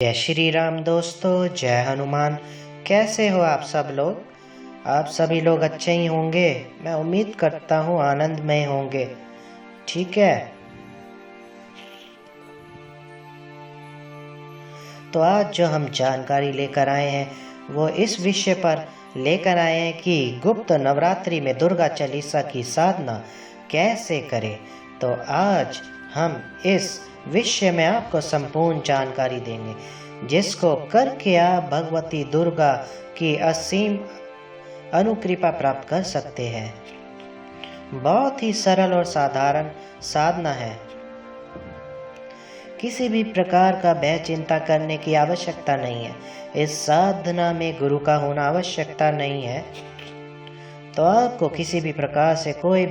जय श्री राम दोस्तों, जय हनुमान। कैसे हो आप सब लोग? आप सभी लोग अच्छे ही होंगे। मैं उम्मीद करता हूँ आनंदमय होंगे। ठीक है, तो आज जो हम जानकारी लेकर आए हैं वो इस विषय पर लेकर आए हैं कि गुप्त नवरात्रि में दुर्गा चालीसा की साधना कैसे करें। तो आज हम इस विषय में आपको संपूर्ण जानकारी देंगे, जिसको करके आप भगवती दुर्गा की असीम अनुकृपा प्राप्त कर सकते हैं। बहुत ही सरल और साधारण साधना है। किसी भी प्रकार का भय चिंता करने की आवश्यकता नहीं है। इस साधना में गुरु का होना आवश्यकता नहीं है, तो आपको किसी भी प्रकार से कोई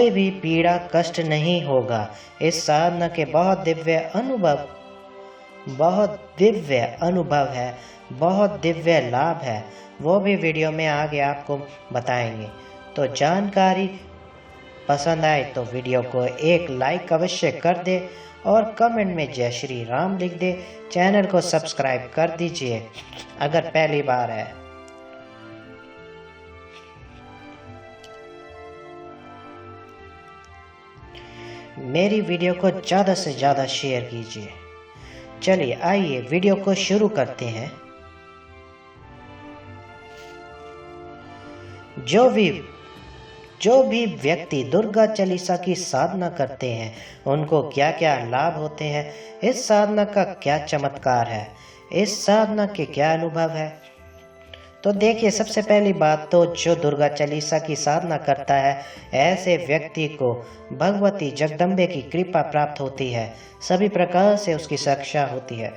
भी पीड़ा कष्ट नहीं होगा। इस साधना के बहुत दिव्य अनुभव है, बहुत दिव्य लाभ है, वो भी वीडियो में आगे आपको बताएंगे। तो जानकारी पसंद आए तो वीडियो को एक लाइक अवश्य कर दे और कमेंट में जय श्री राम लिख दे। चैनल को सब्सक्राइब कर दीजिए अगर पहली बार है। मेरी वीडियो को ज़्यादा से ज़्यादा शेयर कीजिए। चलिए आइए वीडियो को शुरू करते हैं। जो भी व्यक्ति दुर्गा चालीसा की साधना करते हैं उनको क्या क्या लाभ होते हैं, इस साधना का क्या चमत्कार है, इस साधना के क्या अनुभव है। तो देखिए, सबसे पहली बात तो जो दुर्गा चालीसा की साधना करता है ऐसे व्यक्ति को भगवती जगदम्बे की कृपा प्राप्त होती है। सभी प्रकार से उसकी सुरक्षा होती है,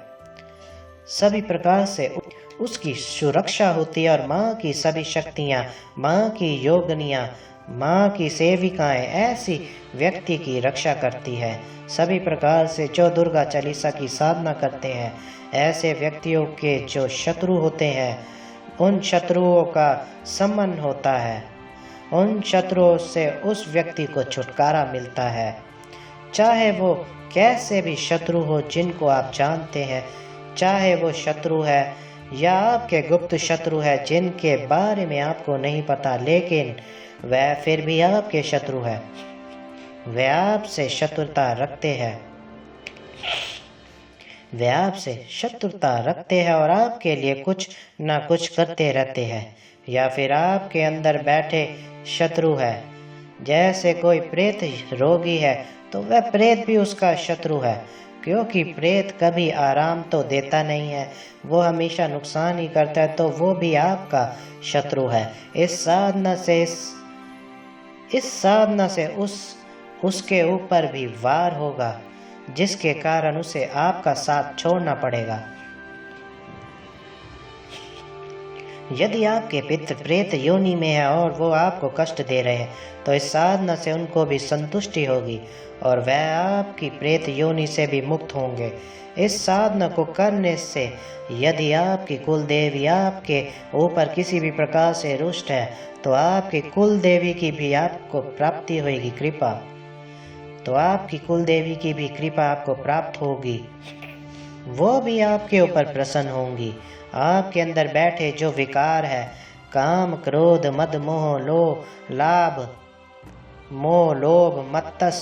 सभी प्रकार से उसकी सुरक्षा होती है और माँ की सभी शक्तियाँ, माँ की योगनियाँ, माँ की सेविकाएं ऐसी व्यक्ति की रक्षा करती है। सभी प्रकार से जो दुर्गा चालीसा की साधना करते हैं ऐसे व्यक्तियों के जो शत्रु होते हैं उन शत्रुओं का शमन होता है, उन शत्रुओं से उस व्यक्ति को छुटकारा मिलता है। चाहे वो कैसे भी शत्रु हो जिनको आप जानते हैं, चाहे वो शत्रु है या आपके गुप्त शत्रु है जिनके बारे में आपको नहीं पता, लेकिन वह फिर भी आपके शत्रु है, वे आपसे शत्रुता रखते हैं, वे आपसे शत्रुता रखते हैं और आपके लिए कुछ ना कुछ करते रहते हैं। या फिर आपके अंदर बैठे शत्रु है, जैसे कोई प्रेत रोगी है तो वह प्रेत भी उसका शत्रु है, क्योंकि प्रेत कभी आराम तो देता नहीं है, वो हमेशा नुकसान ही करता है, तो वो भी आपका शत्रु है। इस साधना से उसके ऊपर भी वार होगा, जिसके कारण उसे आपका साथ छोड़ना पड़ेगा। यदि आपके पितृ प्रेत योनि में है और वो आपको कष्ट दे रहे हैं तो इस साधना से उनको भी संतुष्टि होगी और वह आपकी प्रेत योनि से भी मुक्त होंगे। इस साधना को करने से यदि आपकी कुल देवी आपके ऊपर किसी भी प्रकार से रुष्ट है तो आपकी कुल देवी की भी आपको प्राप्ति होगी, कृपा, तो आपकी कुल देवी की भी कृपा आपको प्राप्त होगी, वो भी आपके ऊपर प्रसन्न होंगी। आपके अंदर बैठे जो विकार है, काम क्रोध मद मोह लाभ मोह लोभ मत्सर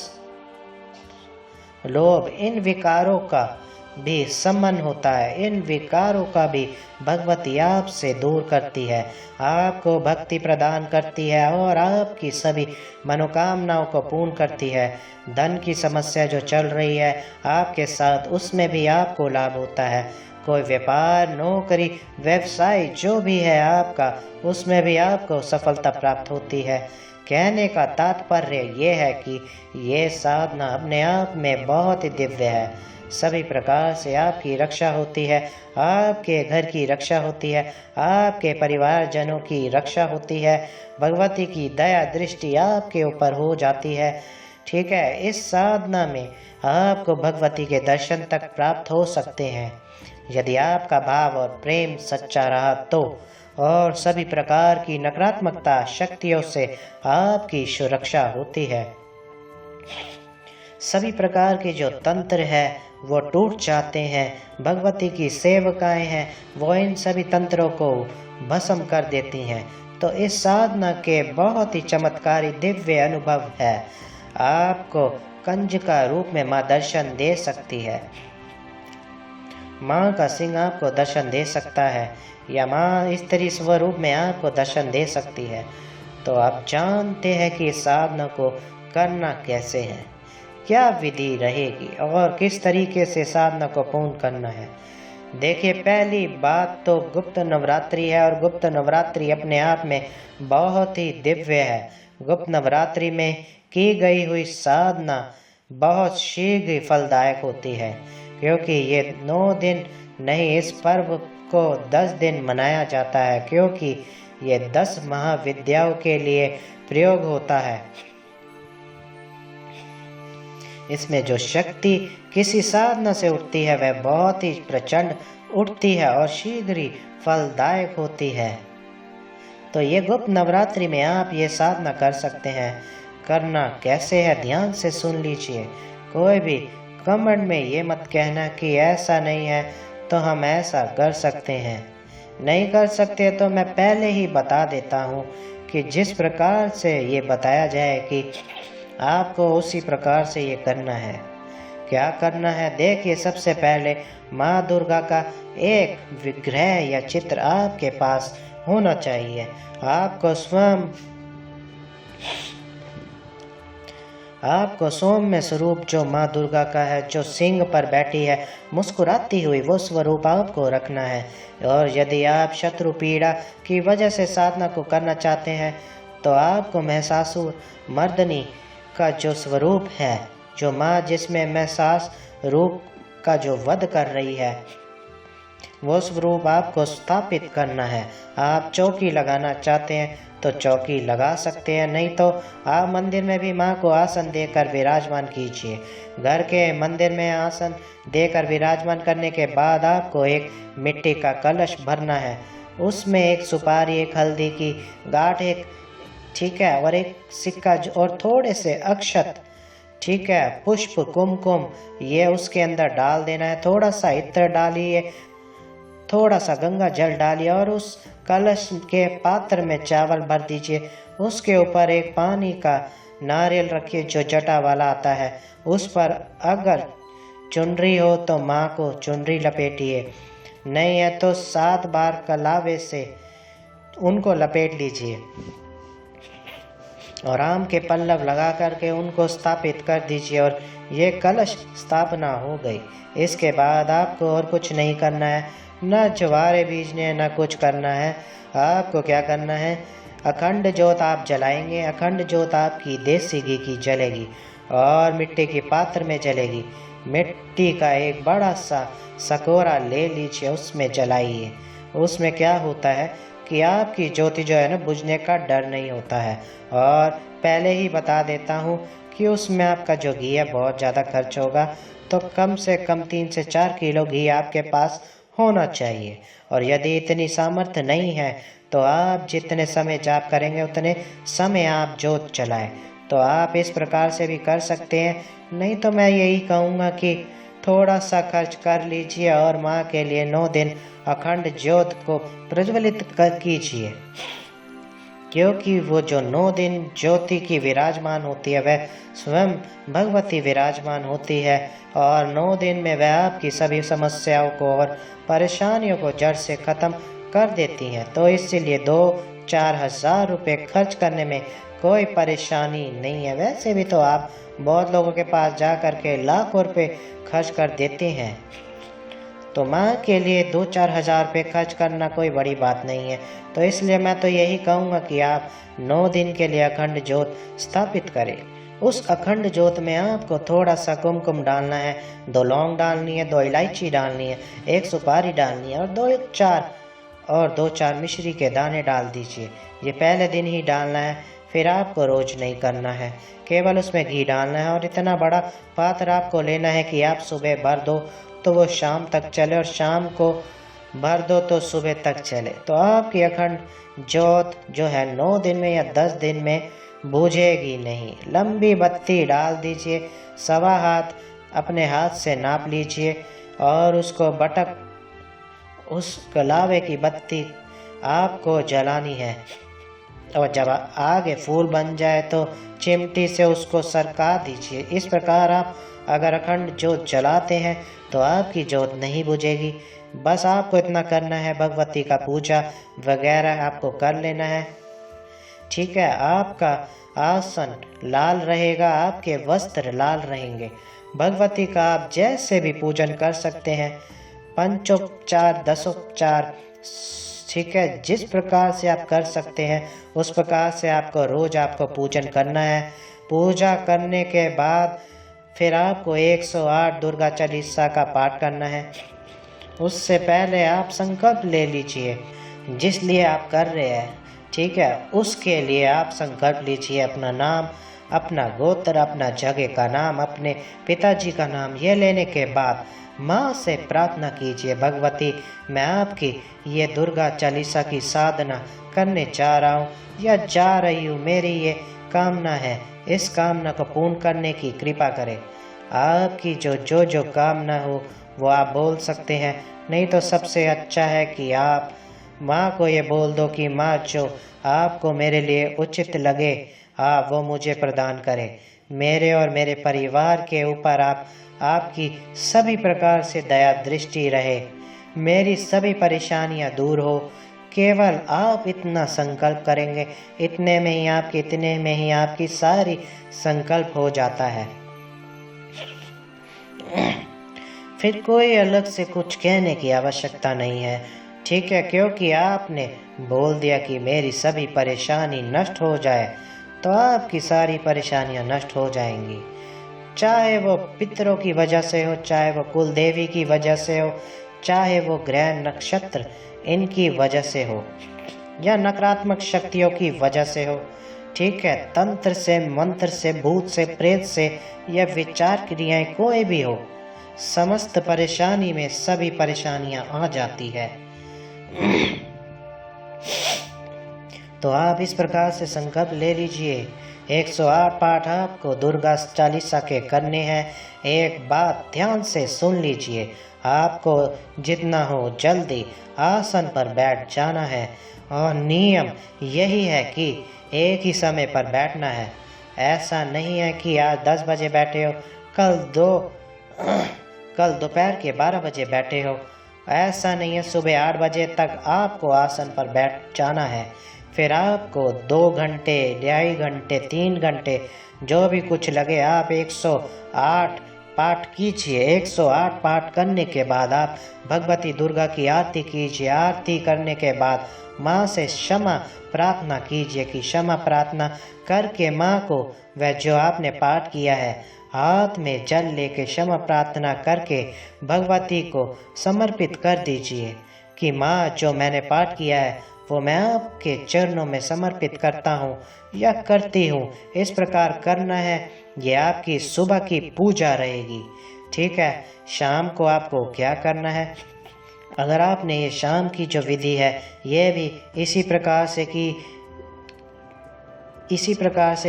लोभ, इन विकारों का भी समन होता है, इन विकारों का भी भगवती आपसे दूर करती है, आपको भक्ति प्रदान करती है और आपकी सभी मनोकामनाओं को पूर्ण करती है। धन की समस्या जो चल रही है आपके साथ, उसमें भी आपको लाभ होता है। कोई व्यापार नौकरी व्यवसाय जो भी है आपका, उसमें भी आपको सफलता प्राप्त होती है। कहने का तात्पर्य ये है कि ये साधना अपने आप में बहुत ही दिव्य है। सभी प्रकार से आपकी रक्षा होती है, आपके घर की रक्षा होती है, आपके परिवारजनों की रक्षा होती है, भगवती की दया दृष्टि आपके ऊपर हो जाती है। ठीक है, इस साधना में आपको भगवती के दर्शन तक प्राप्त हो सकते हैं यदि आपका भाव और प्रेम सच्चा रहा तो, और सभी प्रकार की नकारात्मकता शक्तियों से आपकी सुरक्षा होती है। सभी प्रकार के जो तंत्र है वो टूट जाते हैं। भगवती की सेवकाएं हैं वो इन सभी तंत्रों को भस्म कर देती हैं। तो इस साधना के बहुत ही चमत्कारी दिव्य अनुभव है। आपको कंजका रूप में माँ दर्शन दे सकती है, माँ का सिंह आपको दर्शन दे सकता है, या माँ स्त्री स्वरूप में आपको दर्शन दे सकती है। तो आप जानते हैं कि इस साधना को करना कैसे है, क्या विधि रहेगी और किस तरीके से साधना को पूर्ण करना है। देखिए, पहली बात तो गुप्त नवरात्रि है, और गुप्त नवरात्रि अपने आप में बहुत ही दिव्य है। गुप्त नवरात्रि में की गई हुई साधना बहुत शीघ्र ही फलदायक होती है, क्योंकि ये 9 दिन नहीं, इस पर्व को 10 दिन मनाया जाता है, क्योंकि ये 10 महाविद्याओं के लिए प्रयोग होता है। इसमें जो शक्ति किसी साधना से उठती है वह बहुत ही प्रचंड उठती है और शीघ्र ही फलदायक होती है। तो ये गुप्त नवरात्रि में आप ये साधना कर सकते हैं। करना कैसे है ध्यान से सुन लीजिए। कोई भी कमेंट में ये मत कहना कि ऐसा नहीं है तो हम ऐसा कर सकते हैं। नहीं कर सकते तो मैं पहले ही बता देता हूँ कि जिस प्रकार से ये बताया जाए कि आपको उसी प्रकार से ये करना है। क्या करना है, देखिए, सबसे पहले माँ दुर्गा का एक विग्रह या चित्र आपके पास होना चाहिए। आपको सौम्य स्वरूप जो माँ दुर्गा का है, जो सिंह पर बैठी है मुस्कुराती हुई, वो स्वरूप आपको रखना है। और यदि आप शत्रु पीड़ा की वजह से साधना को करना चाहते हैं तो आपको महिषासुर मर्दनी का जो स्वरूप है, जो माँ जिसमें महिषासुर रूप का जो वध कर रही है, वो स्वरूप आपको स्थापित करना है। आप चौकी लगाना चाहते हैं तो चौकी लगा सकते हैं, नहीं तो आप मंदिर में भी माँ को आसन देकर विराजमान कीजिए। घर के मंदिर में आसन देकर विराजमान करने के बाद आपको एक मिट्टी का कलश भरना है। उसमें एक सुपारी, एक हल्दी की गांठ, एक, ठीक है, और एक सिक्का और थोड़े से अक्षत, ठीक है, पुष्प, कुमकुम, ये उसके अंदर डाल देना है। थोड़ा सा इत्र डालिए, थोड़ा सा गंगा जल डालिए और उस कलश के पात्र में चावल भर दीजिए। उसके ऊपर एक पानी का नारियल रखिए जो जटा वाला आता है। उस पर अगर चुनरी हो तो माँ को चुनरी लपेटिए, नहीं है तो 7 बार कलावे से उनको लपेट लीजिए और आम के पल्लव लगा करके उनको स्थापित कर दीजिए। और ये कलश स्थापना हो गई। इसके बाद आपको और कुछ नहीं करना है, न ज्वारे बीजने, न कुछ करना है। आपको क्या करना है, अखंड ज्योत आप जलाएंगे। अखंड ज्योत आपकी देसी घी की जलेगी और मिट्टी के पात्र में जलेगी। मिट्टी का एक बड़ा सा सकोरा ले लीजिए, उसमें जलाइए। उसमें क्या होता है कि आपकी ज्योति जो है ना, बुझने का डर नहीं होता है। और पहले ही बता देता हूँ कि उसमें आपका जो घी है बहुत ज़्यादा खर्च होगा, तो कम से कम 3 से 4 किलो घी आपके पास होना चाहिए। और यदि इतनी सामर्थ्य नहीं है तो आप जितने समय जाप करेंगे उतने समय आप ज्योत जलाएं। तो आप इस प्रकार से भी कर सकते हैं, नहीं तो मैं यही कहूँगा कि थोड़ा सा खर्च कर लीजिए और माँ के लिए 9 दिन अखंड ज्योत को प्रज्वलित कीजिए, क्योंकि वो जो 9 दिन ज्योति की विराजमान होती है वह स्वयं भगवती विराजमान होती है। और 9 दिन में वह आपकी सभी समस्याओं को और परेशानियों को जड़ से ख़त्म कर देती हैं। तो इसीलिए 2-4 हज़ार रुपये खर्च करने में कोई परेशानी नहीं है। वैसे भी तो आप बहुत लोगों के पास जा कर के लाखों रुपये खर्च कर देते हैं, तो माँ के लिए 2-4 हज़ार रुपये खर्च करना कोई बड़ी बात नहीं है। तो इसलिए मैं तो यही कहूँगा कि आप 9 दिन के लिए अखंड ज्योत स्थापित करें। उस अखंड ज्योत में आपको थोड़ा सा कुमकुम डालना है, 2 लौंग डालनी है, 2 इलायची डालनी है, 1 सुपारी डालनी है और 2-4 मिश्री के दाने डाल दीजिए। ये पहले दिन ही डालना है, फिर आपको रोज नहीं करना है, केवल उसमें घी डालना है। और इतना बड़ा पात्र आपको लेना है कि आप सुबह भर दो तो वो शाम तक चले और शाम को भर दो तो सुबह तक चले। तो आपकी अखंड ज्योत जो है 9 दिन में या 10 दिन में बुझेगी नहीं। लंबी बत्ती डाल दीजिए, 1.25 हाथ अपने हाथ से नाप लीजिए और उसको बटक उस लावे की बत्ती आपको जलानी है। और जब आगे फूल बन जाए तो चिमटी से उसको सरका दीजिए। इस प्रकार आप अगर अखंड जोत जलाते हैं तो आपकी जोत नहीं बुझेगी। बस आपको इतना करना है, भगवती का पूजा वगैरह आपको कर लेना है। ठीक है, आपका आसन लाल रहेगा, आपके वस्त्र लाल रहेंगे। भगवती का आप जैसे भी पूजन कर सकते हैं, पंचोपचार, दसोपचार, ठीक है, जिस प्रकार से आप कर सकते हैं उस प्रकार से आपको रोज आपको पूजन करना है। पूजा करने के बाद फिर आपको 108 दुर्गा चालीसा का पाठ करना है। उससे पहले आप संकल्प ले लीजिए जिस लिए आप कर रहे हैं, ठीक है, उसके लिए आप संकल्प लीजिए। अपना नाम, अपना गोत्र, अपना जगह का नाम, अपने पिताजी का नाम, ये लेने के बाद माँ से प्रार्थना कीजिए, भगवती मैं आपकी ये दुर्गा चालीसा की साधना करने जा रहा हूँ या जा रही हूँ, मेरी ये कामना है, इस कामना को पूर्ण करने की कृपा करें। आपकी जो कामना हो वो आप बोल सकते हैं, नहीं तो सबसे अच्छा है कि आप माँ को ये बोल दो कि माँ जो आपको मेरे लिए उचित लगे आप वो मुझे प्रदान करें। मेरे और मेरे परिवार के ऊपर आपकी सभी प्रकार से दया दृष्टि रहे, मेरी सभी परेशानियां दूर हो। केवल आप इतना संकल्प करेंगे, इतने में ही आपकी सारी संकल्प हो जाता है। फिर कोई अलग से कुछ कहने की आवश्यकता नहीं है, ठीक है, क्योंकि आपने बोल दिया कि मेरी सभी परेशानी नष्ट हो जाए, तो आपकी सारी परेशानियां नष्ट हो जाएंगी। चाहे वो पितरों की वजह से हो, चाहे वो कुल देवी की वजह से हो, चाहे वो ग्रह नक्षत्र इनकी वजह से हो या नकारात्मक शक्तियों की वजह से हो, ठीक है, तंत्र से, मंत्र से, भूत से, प्रेत से या विचार क्रियाएं कोई भी हो, समस्त परेशानी में सभी परेशानियां आ जाती है। तो आप इस प्रकार से संकल्प ले लीजिए। 108 पाठ आपको दुर्गा चालीसा के करने हैं। एक बात ध्यान से सुन लीजिए, आपको जितना हो जल्दी आसन पर बैठ जाना है और नियम यही है कि एक ही समय पर बैठना है। ऐसा नहीं है कि आज 10 बजे बैठे हो, कल दोपहर के 12 बजे बैठे हो, ऐसा नहीं है। सुबह 8 बजे तक आपको आसन पर बैठ जाना है। फिर आपको 2 घंटे, 2.5 घंटे, 3 घंटे जो भी कुछ लगे आप 108 पाठ कीजिए। 108 पाठ करने के बाद आप भगवती दुर्गा की आरती कीजिए। आरती करने के बाद माँ से क्षमा प्रार्थना कीजिए कि क्षमा प्रार्थना करके माँ को वह जो आपने पाठ किया है हाथ में जल लेके क्षमा प्रार्थना करके भगवती को समर्पित कर दीजिए कि माँ जो मैंने पाठ किया है वो मैं आपके चरणों में समर्पित करता हूँ या करती हूँ। इस प्रकार करना है, ये आपकी सुबह की पूजा रहेगी, ठीक है। शाम को आपको क्या करना है, अगर आपने ये शाम की जो विधि है ये भी इसी प्रकार से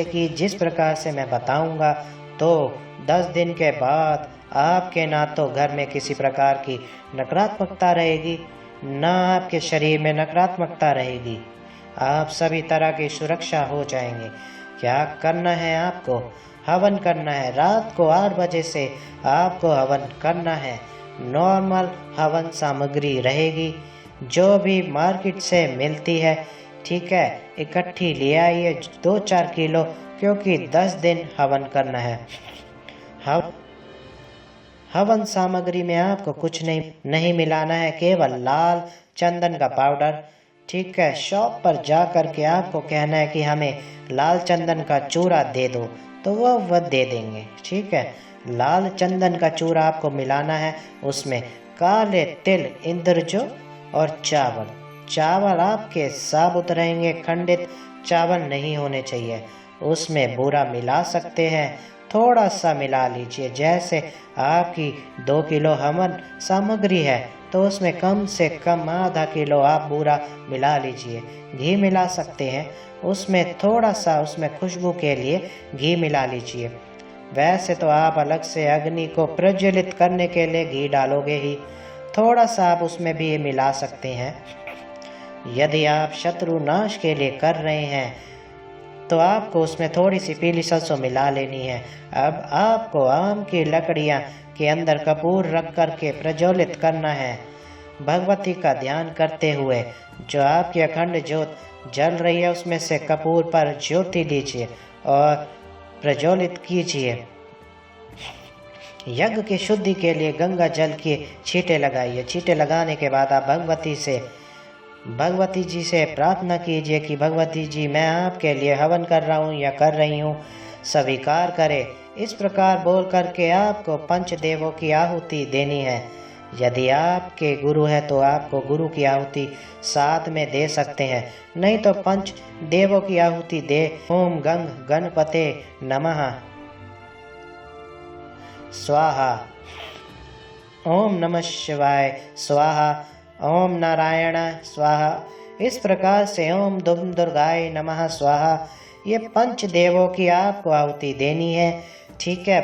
की जिस प्रकार से मैं बताऊंगा, तो 10 दिन के बाद आपके ना तो घर में किसी प्रकार की नकारात्मकता रहेगी, ना आपके शरीर में नकारात्मकता रहेगी, आप सभी तरह की सुरक्षा हो जाएंगे। क्या करना है, आपको हवन करना है। रात को 8 बजे से आपको हवन करना है। नॉर्मल हवन सामग्री रहेगी जो भी मार्केट से मिलती है, ठीक है, इकट्ठी ले आइए 2-4 किलो, क्योंकि 10 दिन हवन करना है। हवन सामग्री में आपको कुछ नहीं मिलाना है, केवल लाल चंदन का पाउडर, ठीक है। शॉप पर जा कर के आपको कहना है कि हमें लाल चंदन का चूरा दे दो, तो वह दे देंगे, ठीक है। लाल चंदन का चूरा आपको मिलाना है। उसमें काले तिल, इंद्रजो और चावल आपके साबुत रहेंगे, खंडित चावल नहीं होने चाहिए। उसमें बूरा मिला सकते हैं थोड़ा सा मिला लीजिए। जैसे आपकी 2 किलो हवन सामग्री है तो उसमें कम से कम आधा किलो आप बूरा मिला लीजिए। घी मिला सकते हैं, उसमें थोड़ा सा उसमें खुशबू के लिए घी मिला लीजिए। वैसे तो आप अलग से अग्नि को प्रज्वलित करने के लिए घी डालोगे ही, थोड़ा सा आप उसमें भी मिला सकते हैं। यदि आप शत्रु नाश के लिए कर रहे हैं तो आपको उसमें थोड़ी सी पीली सरसों मिला लेनी है। अब आपको आम की लकड़ियाँ के अंदर कपूर रख कर के प्रज्वलित करना है। भगवती का ध्यान करते हुए जो आपकी अखंड ज्योत जल रही है उसमें से कपूर पर ज्योति लीजिए और प्रज्वलित कीजिए। यज्ञ की शुद्धि के लिए गंगा जल की छींटे लगाइए। छींटे लगाने के बाद आप भगवती जी से प्रार्थना कीजिए कि भगवती जी, मैं आपके लिए हवन कर रहा हूँ या कर रही हूँ, स्वीकार करें। इस प्रकार बोल करके आपको पंचदेवों की आहुति देनी है। यदि आपके गुरु है तो आपको गुरु की आहुति साथ में दे सकते हैं, नहीं तो पंच देवों की आहुति दे। ओम गंग गणपते नमः स्वाहा, ओम नमः शिवाय स्वाहा, ओम नारायण स्वाहा। इस प्रकार से ओम दुम दुर्गाय नमः स्वाहा, ये पंच देवों की आपको आहुति देनी है। ठीक है,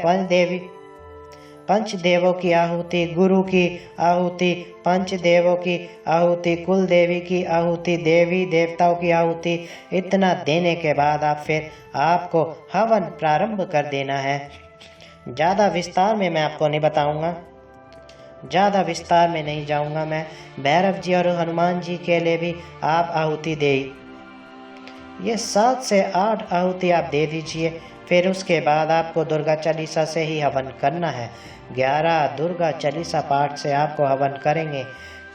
पंच देवों की आहुति, गुरु की आहुति, पंच देवों की आहुति, कुल देवी की आहुति, देवी देवताओं की आहुति, इतना देने के बाद आप फिर आपको हवन प्रारंभ कर देना है। ज़्यादा विस्तार में मैं आपको नहीं बताऊंगा, ज़्यादा विस्तार में नहीं जाऊंगा मैं। भैरव जी और हनुमान जी के लिए भी आप आहुति दे, ये 7 से 8 आहुति आप दे दीजिए। फिर उसके बाद आपको दुर्गा चालीसा से ही हवन करना है। 11 दुर्गा चालीसा पाठ से आपको हवन करेंगे।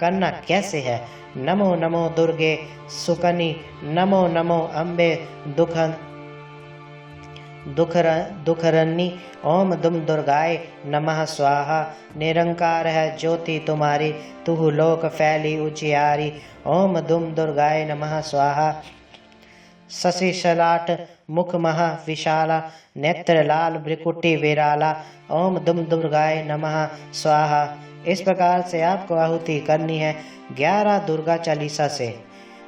करना कैसे है? नमो नमो दुर्गे सुकनी, नमो नमो अम्बे दुखरनी, ओम दुम दुर्गाय नमः स्वाहा। निरंकार है ज्योति तुम्हारी, तुहु लोक फैली उजियारी, ओम दुम दुर्गाय नमः स्वाहा। शशि शलाट मुख महा विशाला, नेत्र लाल भ्रिकुटी विराला, ओम दुम दुर्गाय नमः स्वाहा। इस प्रकार से आपको आहुति करनी है 11 दुर्गा चालीसा से।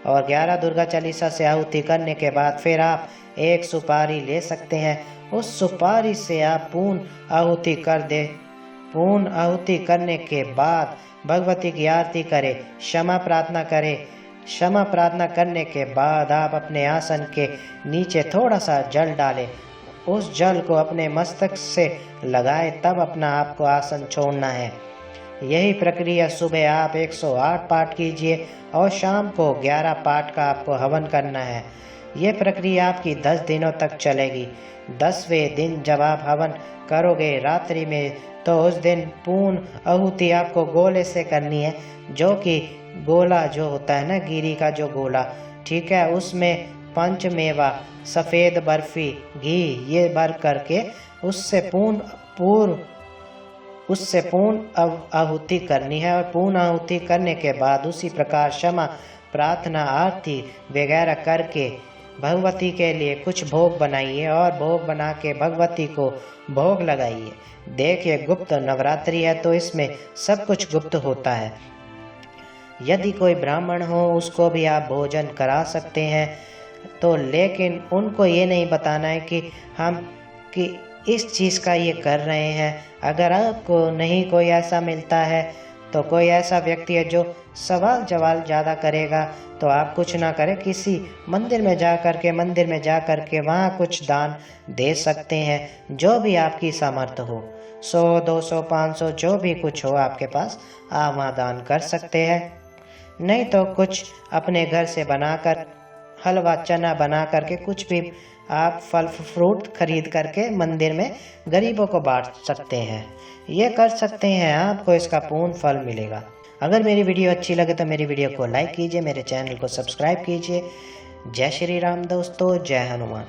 और 11 दुर्गा चालीसा से आहुति करने के बाद फिर आप एक सुपारी ले सकते हैं। उस सुपारी से आप पूर्ण आहुति कर दे। पूर्ण आहुति करने के बाद भगवती की आरती करें, क्षमा प्रार्थना करें। क्षमा प्रार्थना करने के बाद आप अपने आसन के नीचे थोड़ा सा जल डालें। उस जल को अपने मस्तक से लगाएं, तब अपना आपको आसन छोड़ना है। यही प्रक्रिया सुबह आप 108 पाठ कीजिए और शाम को 11 पाठ का आपको हवन करना है। ये प्रक्रिया आपकी 10 दिनों तक चलेगी। 10वें दिन जब आप हवन करोगे रात्रि में, तो उस दिन पूर्ण आहुति आपको गोले से करनी है, जो कि गोला जो होता है ना, गिरी का जो गोला, ठीक है, उसमें पंचमेवा, सफ़ेद बर्फी, घी ये भर करके उससे पूर्ण आहुति करनी है। और पूर्ण आहुति करने के बाद उसी प्रकार क्षमा प्रार्थना आरती वगैरह करके भगवती के लिए कुछ भोग बनाइए और भोग बना के भगवती को भोग लगाइए। देखिए, गुप्त नवरात्रि है तो इसमें सब कुछ गुप्त होता है। यदि कोई ब्राह्मण हो उसको भी आप भोजन करा सकते हैं, तो लेकिन उनको ये नहीं बताना है कि इस चीज़ का ये कर रहे हैं। अगर आपको नहीं कोई ऐसा मिलता है तो कोई ऐसा व्यक्ति है जो सवाल जवाब ज़्यादा करेगा, तो आप कुछ ना करें, किसी मंदिर में जा कर के वहाँ कुछ दान दे सकते हैं, जो भी आपकी सामर्थ्य हो। 100, 200, 500 जो भी कुछ हो आपके पास, आप वहाँ दान कर सकते हैं। नहीं तो कुछ अपने घर से बनाकर हलवा चना बना करके कुछ भी आप फल फ्रूट खरीद करके मंदिर में गरीबों को बांट सकते हैं। ये कर सकते हैं, आपको इसका पूर्ण फल मिलेगा। अगर मेरी वीडियो अच्छी लगे तो मेरी वीडियो को लाइक कीजिए, मेरे चैनल को सब्सक्राइब कीजिए। जय श्री राम दोस्तों, जय हनुमान।